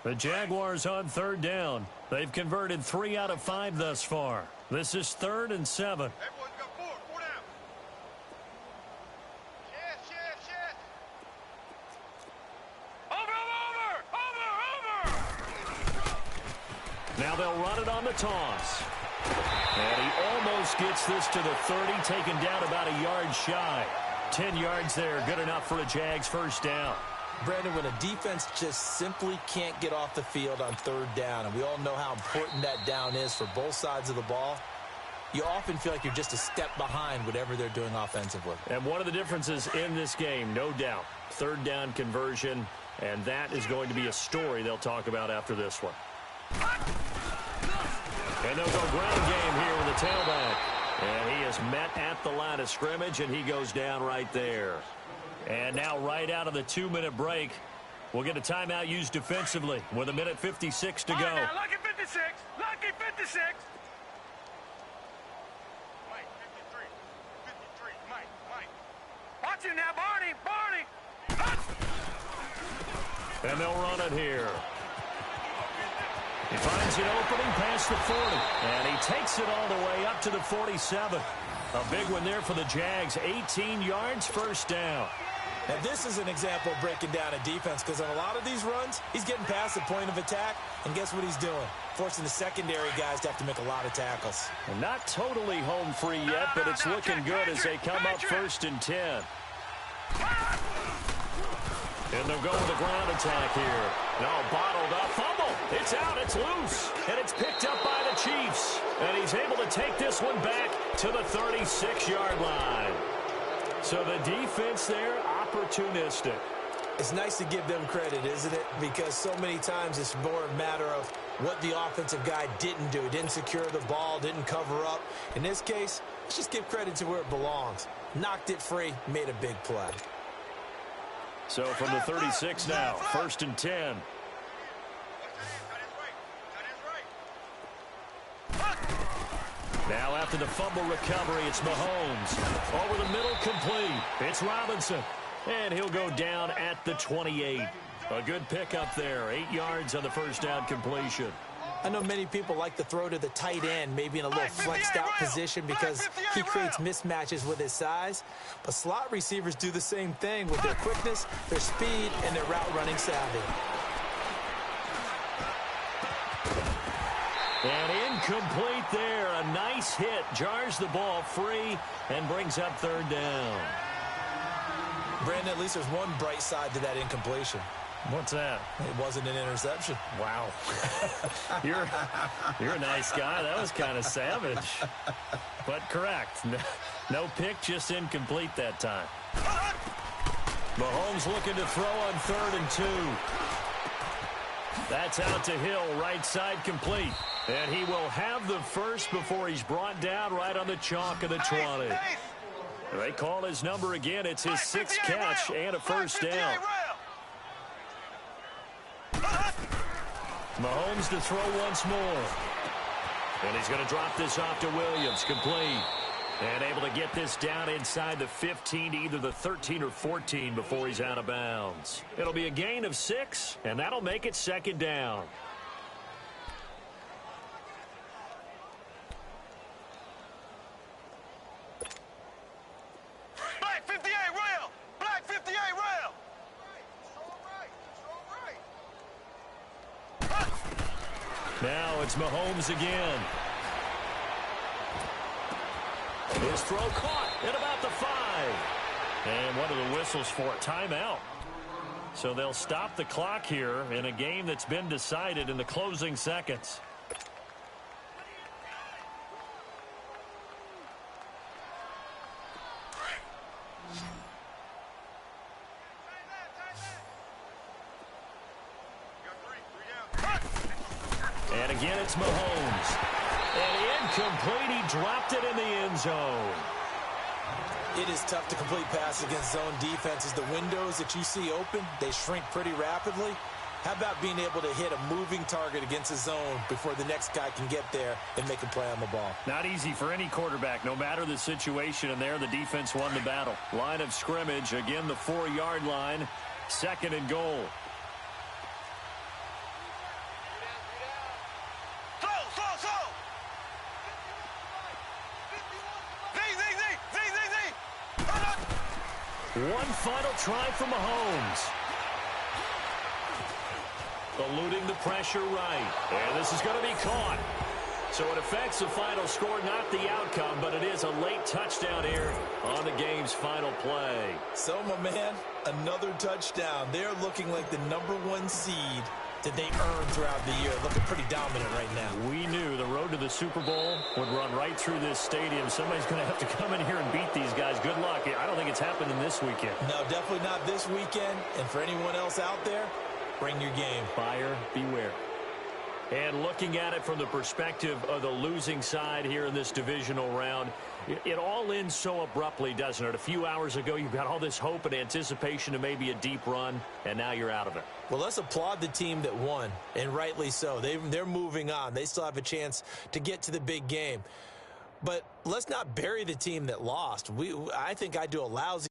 The Jaguars on 3rd down. They've converted 3 out of 5 thus far. This is 3rd and 7. Everyone's got 4 down. Shit. Over. Now they'll run it on the toss. And he almost gets this to the 30, taken down about a yard shy. 10 yards there, good enough for a Jags 1st down. Brandon, when a defense just simply can't get off the field on 3rd down, and we all know how important that down is for both sides of the ball, you often feel like you're just a step behind whatever they're doing offensively. And one of the differences in this game, no doubt, 3rd down conversion, and that is going to be a story they'll talk about after this one. And they'll go ground game here with the tailback. And he is met at the line of scrimmage, and he goes down right there. And now right out of the 2-minute break, we'll get a timeout used defensively with 1:56 to go. Now, lucky 56. Lucky 56. Mike, 53. 53. Mike. Watch him now, Barney. And they'll run it here. He finds an opening past the 40. And he takes it all the way up to the 47. A big one there for the Jags. 18 yards, 1st down. Now, this is an example of breaking down a defense, because on a lot of these runs, he's getting past the point of attack, and guess what he's doing? Forcing the secondary guys to have to make a lot of tackles. And not totally home free yet, but it's looking good as they come up 1st and 10. And they'll go with a ground attack here. No, bottled up. Fumble. It's out. It's loose. And it's picked up by the Chiefs. And he's able to take this one back to the 36-yard line. So the defense there, opportunistic. It's nice to give them credit, isn't it? Because so many times it's more a matter of what the offensive guy didn't do. Didn't secure the ball, didn't cover up. In this case, let's just give credit to where it belongs. Knocked it free, made a big play. So from the 36 now, 1st and 10. Now after the fumble recovery, it's Mahomes. Over the middle, complete. It's Robinson. And he'll go down at the 28. A good pickup there. 8 yards on the 1st down completion. I know many people like to throw to the tight end, maybe in a little flexed out position because he creates mismatches with his size. But slot receivers do the same thing with their quickness, their speed, and their route running savvy. And incomplete there. A nice hit. Jars the ball free and brings up 3rd down. Brandon, at least there's one bright side to that incompletion. What's that? It wasn't an interception. Wow. You're a nice guy. That was kind of savage. But correct. No pick, just incomplete that time. Mahomes looking to throw on 3rd and 2. That's out to Hill, right side complete. And he will have the first before he's brought down right on the chalk of the 20. They call his number again. It's his 6th catch and a first down. Mahomes to throw once more. And he's going to drop this off to Williams, complete. And able to get this down inside the 15 to either the 13 or 14 before he's out of bounds. It'll be a gain of 6, and that'll make it 2nd down. Black 58 rail! Black 58 rail! Now it's Mahomes again. His throw caught at about the 5. And what are the whistles for? Timeout. So they'll stop the clock here in a game that's been decided in the closing seconds. And again, it's Mahomes. And incomplete. He dropped it in the end zone. It is tough to complete passes against zone defenses. The windows that you see open, they shrink pretty rapidly. How about being able to hit a moving target against a zone before the next guy can get there and make a play on the ball? Not easy for any quarterback, no matter the situation. And there, the defense won the battle. Line of scrimmage, again, the 4-yard line. 2nd and goal. One final try for Mahomes. Eluding the pressure right. And this is going to be caught. So it affects the final score, not the outcome, but it is a late touchdown here on the game's final play. So, my man, another touchdown. They're looking like the #1 seed that they earned throughout the year. Looking pretty dominant right now. We knew the road to the Super Bowl would run right through this stadium. Somebody's going to have to come in here and beat these guys. Good luck. I don't think it's happening this weekend. No, definitely not this weekend. And for anyone else out there, bring your game. Buyer beware. And looking at it from the perspective of the losing side here in this divisional round, it all ends so abruptly, doesn't it? A few hours ago, you've got all this hope and anticipation of maybe a deep run, and now you're out of it. Well, let's applaud the team that won, and rightly so. They're moving on. They still have a chance to get to the big game. But let's not bury the team that lost. I think I do a lousy